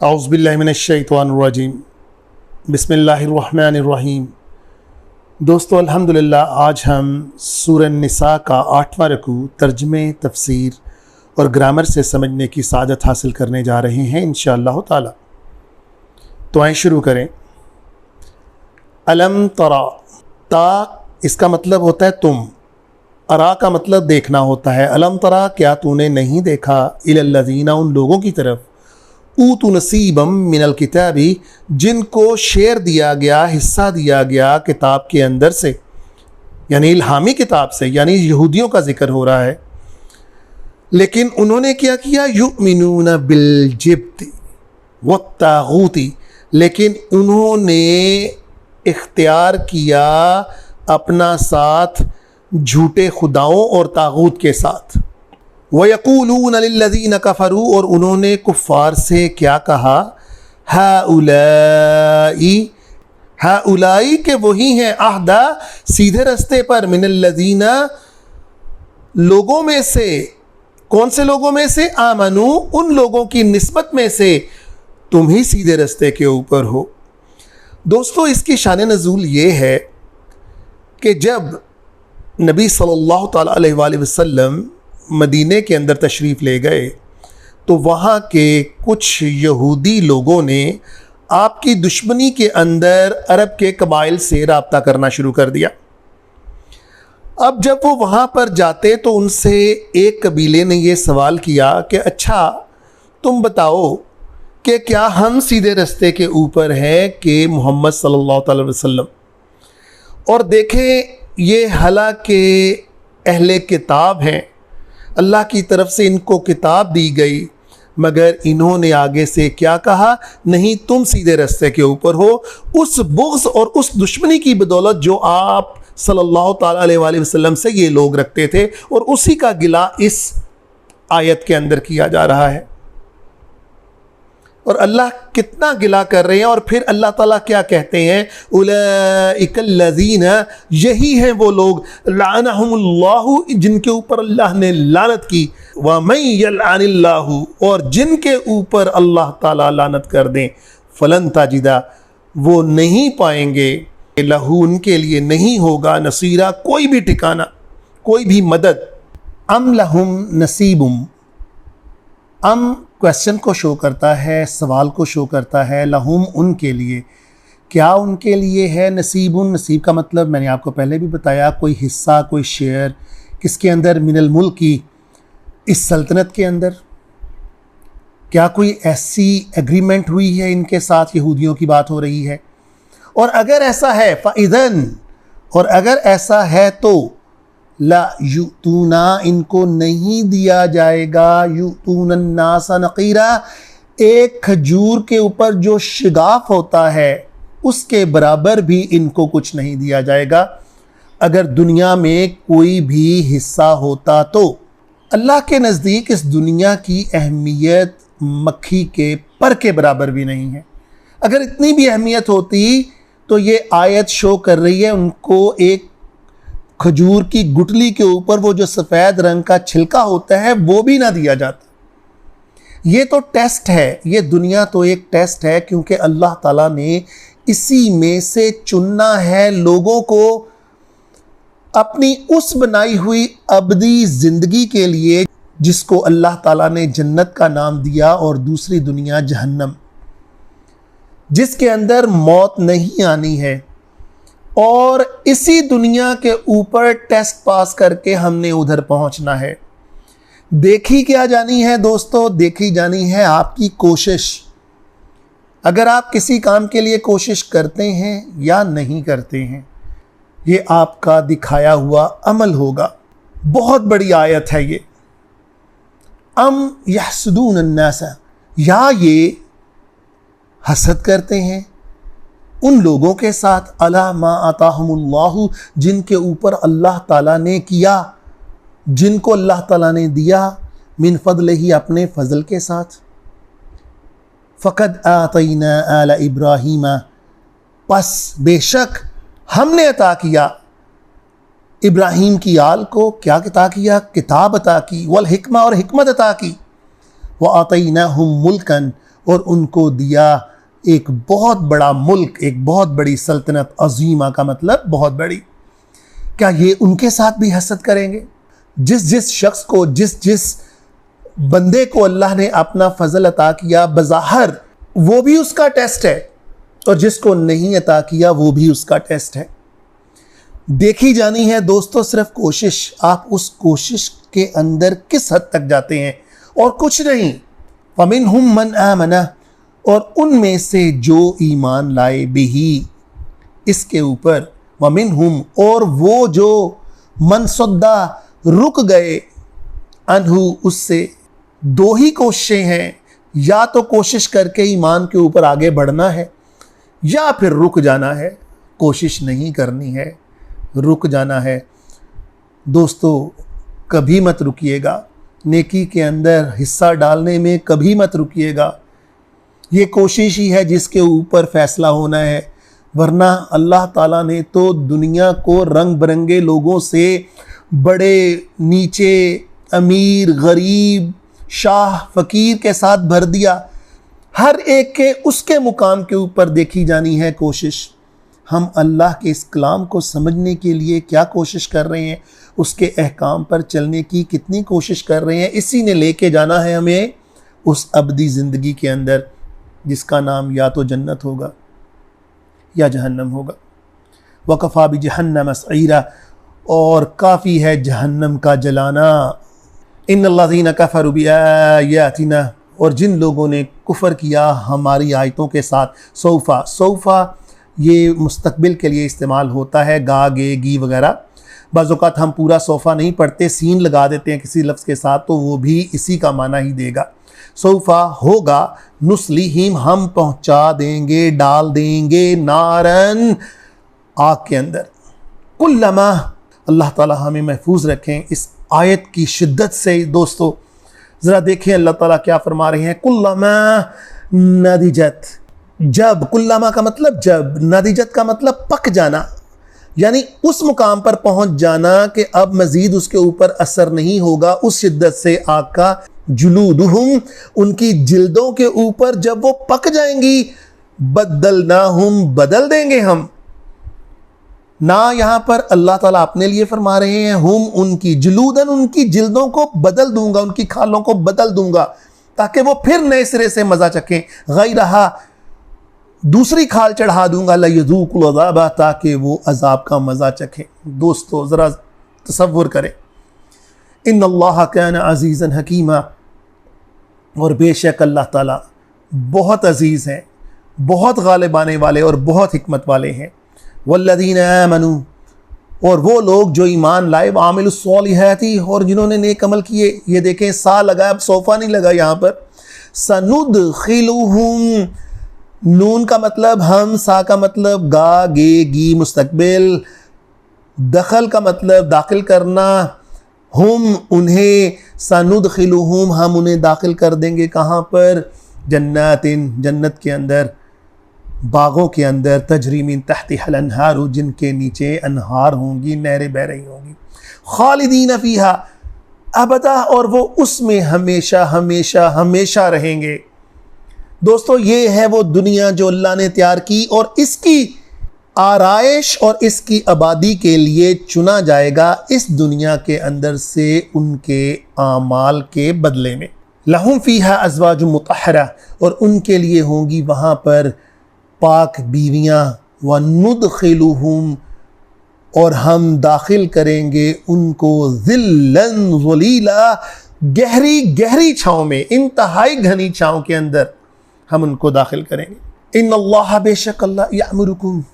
औज़ु बिल्लाहि मिनश्शैतानिर्रजीम बिस्मिल्लाहिर्रहमानिर्रहीम। दोस्तों, अल्हम्दुलिल्लाह आज हम सूरह निसा का 8वां रुकू तर्जुमे, तफसीर और ग्रामर से समझने की सादत हासिल करने जा रहे हैं इंशाअल्लाह ताला। तो आइए शुरू करें। अलम तरा, ता इसका मतलब होता है तुम, अरा का मतलब देखना होता है। अलम तरा, क्या तूने नहीं देखा, इलल्लज़ीना, उन लोगों की तरफ, ऊतु नसीबम मिनल किताबी, जिनको शेयर दिया गया, हिस्सा दिया गया किताब के अंदर से, यानी इल्हामी किताब से, यानी यहूदियों का जिक्र हो रहा है। लेकिन उन्होंने क्या किया, युमिनून बिल जिब्ति वत्तागूती, लेकिन उन्होंने इख्तियार किया अपना साथ झूठे खुदाओं और तागूत के साथ। वयक़ूलून लिल्लज़ीना कफ़रू, और उन्होंने कुफ़ार से क्या कहा, हाउलाई के वही हैं, अहदा सीधे रास्ते पर, मिनल्लज़ीना लोगों में से, कौन से लोगों में से, आमनू उन लोगों की निस्बत में से तुम ही सीधे रास्ते के ऊपर हो। दोस्तों, इसकी शान नज़ूल ये है कि जब नबी सल्लल्लाहु तआला अलैहि वसल्लम मदीने के अंदर तशरीफ़ ले गए तो वहाँ के कुछ यहूदी लोगों ने आपकी दुश्मनी के अंदर अरब के कबाइल से रब्ता करना शुरू कर दिया। अब जब वो वहाँ पर जाते तो उनसे एक कबीले ने ये सवाल किया कि अच्छा तुम बताओ कि क्या हम सीधे रास्ते के ऊपर हैं कि मोहम्मद सल्लल्लाहु अलैहि वसल्लम। और देखें, ये हालांकि अहले किताब हैं, अल्लाह की तरफ से इनको किताब दी गई, मगर इन्होंने आगे से क्या कहा, नहीं तुम सीधे रास्ते के ऊपर हो। उस बुग़्ज़ और उस दुश्मनी की बदौलत जो आप सल्लल्लाहु ताला अलैहि वसल्लम से ये लोग रखते थे, और उसी का गिला इस आयत के अंदर किया जा रहा है। और अल्लाह कितना गिला कर रहे हैं। और फिर अल्लाह ताला क्या कहते हैं, उलाइकल्लज़ीना, यही हैं वो लोग, लानहुमुल्लाहु, जिनके ऊपर अल्लाह ने लानत की, व मन यलअनिल्लाहु, और जिनके ऊपर अल्लाह ताला लानत कर दें, फलन ताजिदा, वो नहीं पाएंगे, लहू, उनके लिए नहीं होगा, नसीरा, कोई भी ठिकाना, कोई भी मदद। अम लहुम नसीबुम, अम क्वेश्चन को शो करता है, सवाल को शो करता है, लहुम उनके लिए, क्या उनके लिए है, नसीबुन, नसीब का मतलब मैंने आपको पहले भी बताया, कोई हिस्सा, कोई शेयर, किसके अंदर, मिनल मुल्की, इस सल्तनत के अंदर। क्या कोई ऐसी एग्रीमेंट हुई है इनके साथ, यहूदियों की बात हो रही है। और अगर ऐसा है फ़इज़न, और अगर ऐसा है तो ला युतूना, इनको नहीं दिया जाएगा, युतूनन नासा नक़ीरा, एक खजूर के ऊपर जो शिगाफ होता है उसके बराबर भी इनको कुछ नहीं दिया जाएगा। अगर दुनिया में कोई भी हिस्सा होता तो अल्लाह के नज़दीक इस दुनिया की अहमियत मक्खी के पर के बराबर भी नहीं है। अगर इतनी भी अहमियत होती तो ये आयत शो कर रही है उनको एक खजूर की गुठली के ऊपर वो जो सफ़ेद रंग का छिलका होता है वो भी ना दिया जाता। ये तो टेस्ट है, ये दुनिया तो एक टेस्ट है, क्योंकि अल्लाह ताला ने इसी में से चुनना है लोगों को अपनी उस बनाई हुई अबदी ज़िंदगी के लिए जिसको अल्लाह ताला ने जन्नत का नाम दिया, और दूसरी दुनिया जहन्नम, जिसके अंदर मौत नहीं आनी है। और इसी दुनिया के ऊपर टेस्ट पास करके हमने उधर पहुंचना है। देखी क्या जानी है दोस्तों, देखी जानी है आपकी कोशिश। अगर आप किसी काम के लिए कोशिश करते हैं या नहीं करते हैं, ये आपका दिखाया हुआ अमल होगा। बहुत बड़ी आयत है ये। अम यहसुदून अन्नासा, या ये हसद करते हैं उन लोगों के साथ, अला मा अताहुमुल्लाहु, जिनके ऊपर अल्लाह ताला ने किया, जिनको अल्लाह ताला ने दिया, मिन फज़लिही, अपने फ़ज़ल के साथ। फ़क़द आतैना आला इब्राहीम, पस बेशक हमने अता किया इब्राहीम की आल को क्या अता किया, किताब अता की, वल हिकमा और हिकमत अता की, व आतैनाहुम मुल्कन और उनको दिया एक बहुत बड़ा मुल्क, एक बहुत बड़ी सल्तनत, अजीमा का मतलब बहुत बड़ी। क्या ये उनके साथ भी हसद करेंगे? जिस जिस शख्स को, जिस जिस बंदे को अल्लाह ने अपना फजल अता किया बज़ाहिर वो भी उसका टेस्ट है, और जिसको नहीं अता किया वो भी उसका टेस्ट है। देखी जानी है दोस्तों सिर्फ कोशिश, आप उस कोशिश के अंदर किस हद तक जाते हैं और कुछ नहीं। फमिनहुम मन आमना, और उनमें से जो ईमान लाए बिही, इसके ऊपर, वमिनहुम और वो जो मन सद्दा रुक गए, अनहु उससे। दो ही कोशिशें हैं, या तो कोशिश करके ईमान के ऊपर आगे बढ़ना है या फिर रुक जाना है। कोशिश नहीं करनी है, रुक जाना है। दोस्तों कभी मत रुकिएगा, नेकी के अंदर हिस्सा डालने में कभी मत रुकिएगा। ये कोशिश ही है जिसके ऊपर फैसला होना है, वरना अल्लाह ताला ने तो दुनिया को रंग बिरंगे लोगों से, बड़े नीचे, अमीर गरीब, शाह फ़कीर के साथ भर दिया। हर एक के उसके मुकाम के ऊपर देखी जानी है कोशिश। हम अल्लाह के इस कलाम को समझने के लिए क्या कोशिश कर रहे हैं, उसके अहकाम पर चलने की कितनी कोशिश कर रहे हैं। इसी ने लेके जाना है हमें उस अबदी ज़िंदगी के अंदर, जिसका नाम या तो जन्नत होगा या जहन्नम होगा। वकफ़ा भी जहन्नम सईरा, और काफ़ी है जहन्नम का जलाना। इन्नल्लज़ीना कफ़रू बिआयातिना, और जिन लोगों ने कुफ़र किया हमारी आयतों के साथ। सौफ़ा, सौफ़ा ये मुस्तकबिल के लिए इस्तेमाल होता है, गा गे गी वगैरह। बाज़ औक़ात हम पूरा सोफ़ा नहीं पढ़ते, सीन लगा देते हैं किसी लफ्ज़ के साथ, तो वो भी इसी का माना ही देगा। सौफ़ा होगा, नुस्लिहिम हम पहुँचा देंगे, डाल देंगे, नारन आग के अंदर। कुल्लमा, अल्लाह ताला हमें महफूज रखें इस आयत की शिद्दत से। दोस्तों ज़रा देखें अल्लाह ताला क्या फरमा रहे हैं। कुल्लमा नदिजत, जब, कुल्लमा का मतलब जब, नदिजत का मतलब पक जाना, यानी उस मुकाम पर पहुंच जाना कि अब मज़ीद उसके ऊपर असर नहीं होगा। उस शिद्दत से आग का, जुलूदुहुम उनकी जिल्दों के ऊपर जब वो पक जाएंगी, बदलनाहुम बदल देंगे हम। ना यहाँ पर अल्लाह ताला अपने लिए फरमा रहे हैं, हुम उनकी, जुलूदन उनकी जिल्दों को बदल दूंगा, उनकी खालों को बदल दूंगा, ताकि वो फिर नए सिरे से मज़ा चखें। गैरहा, दूसरी खाल चढ़ा दूंगा, लयज़ूकुल अज़ाबा, ताकि वो अजाब का मज़ा चखें। दोस्तों ज़रा तसव्वुर करें, इन्नल्लाह काना अज़ीज़न हकीमा, और बेशक अल्लाह ताला बहुत अजीज़ हैं, बहुत गालिब आने वाले और बहुत हिकमत वाले हैं। वल्लज़ीना आमनू, और वो लोग जो ईमान लाए, आमिलुस्सॉलिहाती, और जिन्होंने नेक अमल किए। ये देखें सा लगा, अब सोफ़ा नहीं लगा यहाँ पर। सनुदखिलुहुम, नून का मतलब हम, सा का मतलब गा गे गी मुस्तकबिल, दखल का मतलब दाखिल करना, हम उन्हें, सनुदखिलुहुम हम उन्हें दाखिल कर देंगे कहाँ पर, जन्नातिन जन्नत के अंदर, बागों के अंदर, तजरी मिन तहतिहल अनहार, जिनके नीचे अनहार होंगी, नहरें बह रही होंगी। खालिदीन फीहा अबदा, और वो उसमें हमेशा हमेशा हमेशा रहेंगे। दोस्तों ये है वो दुनिया जो अल्लाह ने तैयार की, और इसकी आराइश और इसकी आबादी के लिए चुना जाएगा इस दुनिया के अंदर से उनके आमाल के बदले में। लहुम फीहा अज़वाजुम मुतहरा, और उनके लिए होंगी वहाँ पर पाक बीवियाँ। व नुदखिलुहुम, और हम दाखिल करेंगे उनको, ज़िल्लन ज़लीला, गहरी गहरी छाँव में, इंतहाई घनी छाँव के अंदर हम उनको दाखिल करेंगे। इन्नल्लाह, बेशक अल्लाह, यअमुरुकुम,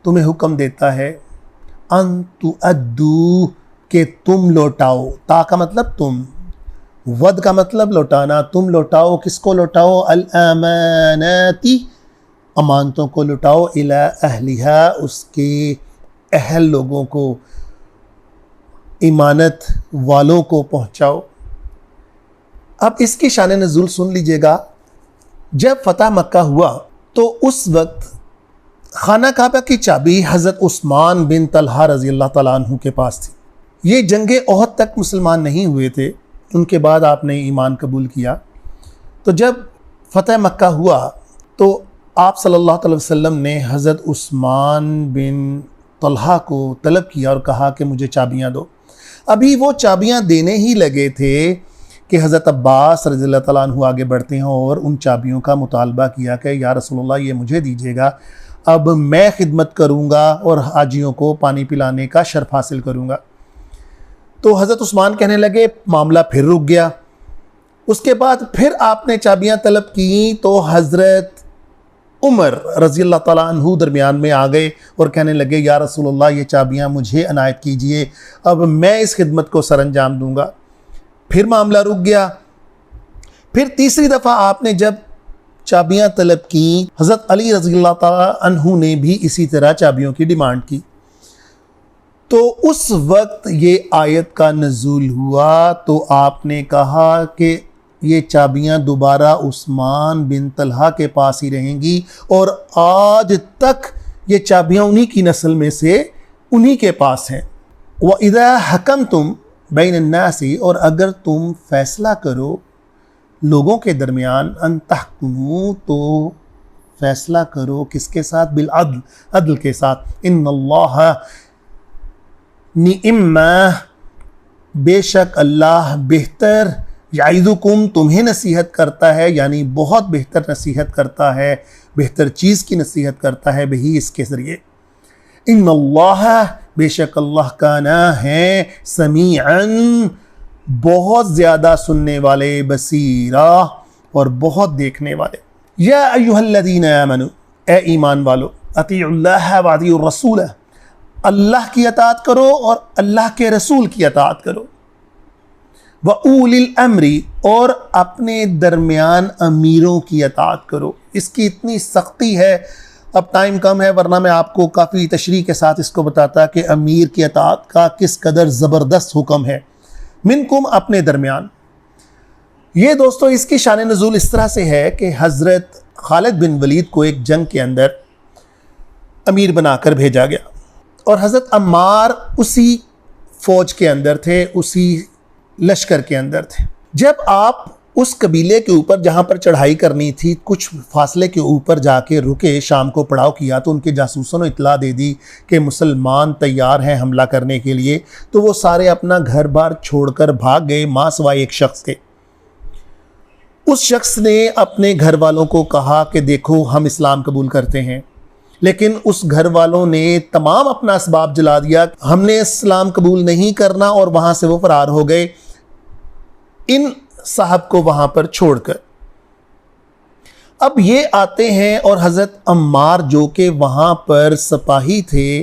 तुम्हें हुक्म देता है, अन तुअद्दू, के तुम लौटाओ, ता का मतलब तुम, वद का मतलब लौटाना, तुम लौटाओ, किसको लौटाओ, अल अमानाती, अमानतों को लौटाओ, इला अहलिहा, उसके अहल लोगों को, इमानत वालों को पहुँचाओ। अब इसकी शान नज़ूल सुन लीजिएगा। जब फतह मक्का हुआ तो उस वक्त खाना काबा की चाबी हज़रत उस्मान बिन तलहा रज़ी अल्लाह ताला अन्हु के पास थी। ये जंगे ओहद तक मुसलमान नहीं हुए थे, उनके बाद आपने ईमान कबूल किया। तो जब फ़तह मक्का हुआ तो आप सल्लल्लाहु अलैहि वसल्लम ने हज़रत उस्मान बिन तलहा को तलब किया और कहा कि मुझे चाबियाँ दो। अभी वो चाबियाँ देने ही लगे थे कि हज़रत अब्बास रज़ियल्लाहु ताला अन्हु आगे बढ़ते हैं और उन चाबियों का मुतालबा किया कि या रसूलुल्लाह ये मुझे दीजिएगा, अब मैं खिदमत करूँगा और हाजियों को पानी पिलाने का शर्फ हासिल करूँगा। तो हज़रत उस्मान कहने लगे, मामला फिर रुक गया। उसके बाद फिर आपने चाबियाँ तलब की तो हज़रत उमर रज़ियल्लाहु ताला अन्हु दरमियान में आ गए और कहने लगे, या रसूलुल्लाह ये चाबियाँ मुझे अनायत कीजिए, अब मैं इस खिदमत को सरअंजाम दूँगा। फिर मामला रुक गया। फिर तीसरी दफ़ा आपने जब चाबियाँ तलब की, हज़रत अली रज़ियल्लाहु ताला अन्हु ने भी इसी तरह चाबियों की डिमांड की। तो उस वक्त ये आयत का नज़ूल हुआ। तो आपने कहा कि ये चाबियाँ दोबारा उस्मान बिन तलहा के पास ही रहेंगी और आज तक ये चाबियाँ उन्हीं की नस्ल में से उन्हीं के पास हैं। व इज़ा हकमतुम बैन अन्नासी, और अगर तुम फैसला करो लोगों के दरमियान, अन तहकुमू, तो फैसला करो किसके साथ? बिल अदल, अदल के साथ। इन्नल्लाह निअम्मा, बेशक अल्लाह बेहतर, याइदुकुम, तुम्हें नसीहत करता है, यानी बहुत बेहतर नसीहत करता है, बेहतर चीज़ की नसीहत करता है बही इसके ज़रिए। इन्नल्लाह, बेशक अल्लाह काना है, समीअन, बहुत ज़्यादा सुनने वाले, बसीरा, और बहुत देखने वाले। या अय्युहल्लज़ीना आमनू, ए ईमान वालो, अतीउल्लाह व अतीउर रसूल, अल्लाह की अताअत करो और अल्लाह के रसूल की अताअत करो। व उलिल अम्री, और अपने दरमियान अमीरों की अताअत करो। इसकी इतनी सख्ती है, अब टाइम कम है वरना मैं आपको काफ़ी तशरीह के साथ इसको बताता कि अमीर की अताअत का किस कदर ज़बरदस्त हुक्म है। मिनकुम, अपने दरमियान। ये दोस्तों इसकी शान नज़ूल इस तरह से है कि हज़रत खालिद बिन वलीद को एक जंग के अंदर अमीर बनाकर भेजा गया और हज़रत अम्मार उसी फ़ौज के अंदर थे, उसी लश्कर के अंदर थे। जब आप उस कबीले के ऊपर जहाँ पर चढ़ाई करनी थी कुछ फासले के ऊपर जाके रुके, शाम को पड़ाव किया, तो उनके जासूसों ने इत्तला दे दी कि मुसलमान तैयार हैं हमला करने के लिए। तो वो सारे अपना घर बार छोड़कर भाग गए, मां सिवाय एक शख्स के। उस शख्स ने अपने घर वालों को कहा कि देखो हम इस्लाम कबूल करते हैं, लेकिन उस घर वालों ने तमाम अपना असबाब जला दिया, हमने इस्लाम कबूल नहीं करना, और वहाँ से वो फरार हो गए इन साहब को वहां पर छोड़कर। अब ये आते हैं और हज़रत अम्मार जो कि वहां पर सिपाही थे,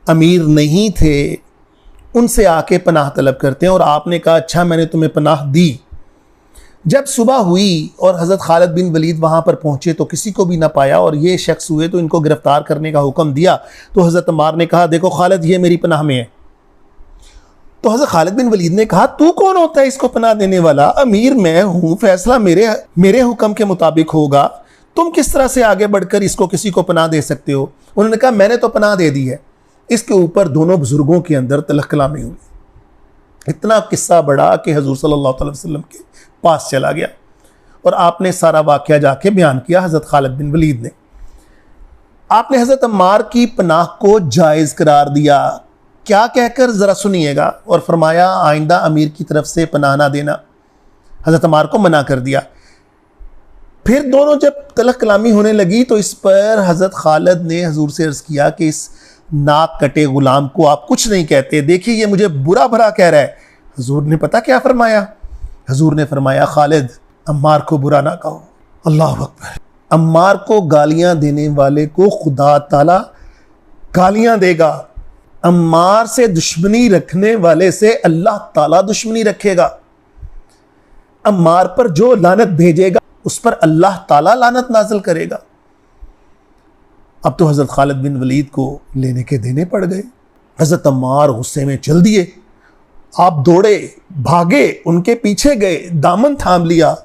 अमीर नहीं थे, उनसे आके पनाह तलब करते हैं और आपने कहा अच्छा मैंने तुम्हें पनाह दी। जब सुबह हुई और हज़रत खालिद बिन वलीद वहां पर पहुंचे तो किसी को भी ना पाया और ये शख्स हुए तो इनको गिरफ्तार करने का हुक्म दिया। तो हज़रत अम्मार ने कहा देखो खालिद ये मेरी पनाह में है। तो हज़रत खालिद बिन वलीद ने कहा तू कौन होता है इसको पनाह देने वाला? अमीर मैं हूँ, फैसला मेरे हुक्म के मुताबिक होगा, तुम किस तरह से आगे बढ़कर इसको किसी को पनाह दे सकते हो? उन्होंने कहा मैंने तो पनाह दे दी है। इसके ऊपर दोनों बुजुर्गों के अंदर तलख कलामी हुई। इतना किस्सा बढ़ा कि हजूर सल्लल्लाहु अलैहि वसल्लम के पास चला गया और आपने सारा वाक़या जाके बयान किया हज़रत खालिद बिन वलीद ने। आपने हज़रत अम्मार की पनाह को जायज़ करार दिया। क्या कहकर ज़रा सुनिएगा, और फरमाया आइंदा अमीर की तरफ से पनाह ना देना। हज़रत अम्मार को मना कर दिया। फिर दोनों जब तलख कलामी होने लगी तो इस पर हज़रत खालिद ने हजूर से अर्ज़ किया कि इस नाक कटे गुलाम को आप कुछ नहीं कहते, देखिए ये मुझे बुरा भला कह रहा है। हजूर ने पता क्या फरमाया? हजूर ने फरमाया खालिद अम्मार को बुरा ना कहो। अल्लाह अकबर। अम्मार को गालियां देने वाले को खुदा ताला गालियां देगा, अम्मार से दुश्मनी रखने वाले से अल्लाह ताला दुश्मनी रखेगा। अम्मार पर जो लानत भेजेगा उस पर अल्लाह ताला लानत नाजिल करेगा। अब तो हज़रत खालिद बिन वलीद को लेने के देने पड़ गए। हज़रत अम्मार गुस्से में चल दिए, आप दौड़े, भागे, उनके पीछे गए, दामन थाम लिया,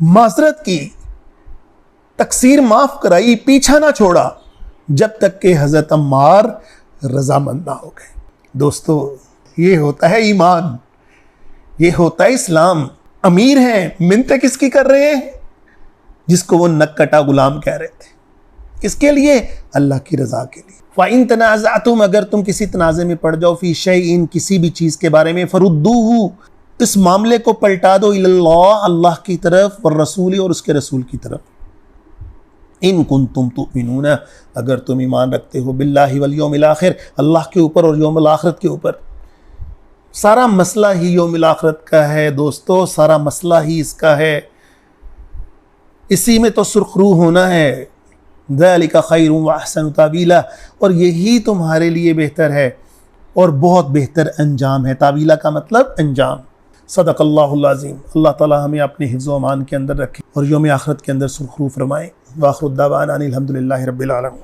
माजरत की तकसीर माफ कराई, पीछा ना छोड़ा जब तक कि हजरत अम्मार रजामंद ना हो गए। दोस्तों, ये होता है ईमान, ये होता है इस्लाम। अमीर हैं, मिन्नतें किसकी कर रहे हैं? जिसको वो नक कटा गुलाम कह रहे थे। किसके लिए? अल्लाह की रजा के लिए। फ़इन तनाज़अतुम, अगर तुम किसी तनाज़े में पड़ जाओ, फ़ी शैइन, किसी भी चीज़ के बारे में, फ़रुद्दूहु, इस मामले को पलटा दो, इलल्लाह, अल्लाह की तरफ, व रसूली, और उसके रसूल की तरफ। इन कुंतुम तुमिनून, अगर तुम ईमान रखते हो, बिल्लाहि वल यौमिल आखिर, अल्लाह के ऊपर और यौमुल आखिरत के ऊपर। सारा मसला ही यौमुल आखिरत का है दोस्तों, सारा मसला ही इसका है, इसी में तो सुरखरू होना है। ज़ालिका खैरुन व अहसनु तावीला, और यही तुम्हारे लिए बेहतर है और बहुत बेहतर अंजाम है। तावीला का मतलब अंजाम। सदक़ल्लाहुल अज़ीम। अल्लाह ताला हमें अपने हिफ्ज़ व अमान के अंदर रखे और यौम आखिरत के अंदर सुरखरू फरमाए। वाखिरु दावाना अनिल हम्दुलिल्लाहि रब्बिल आलमीन।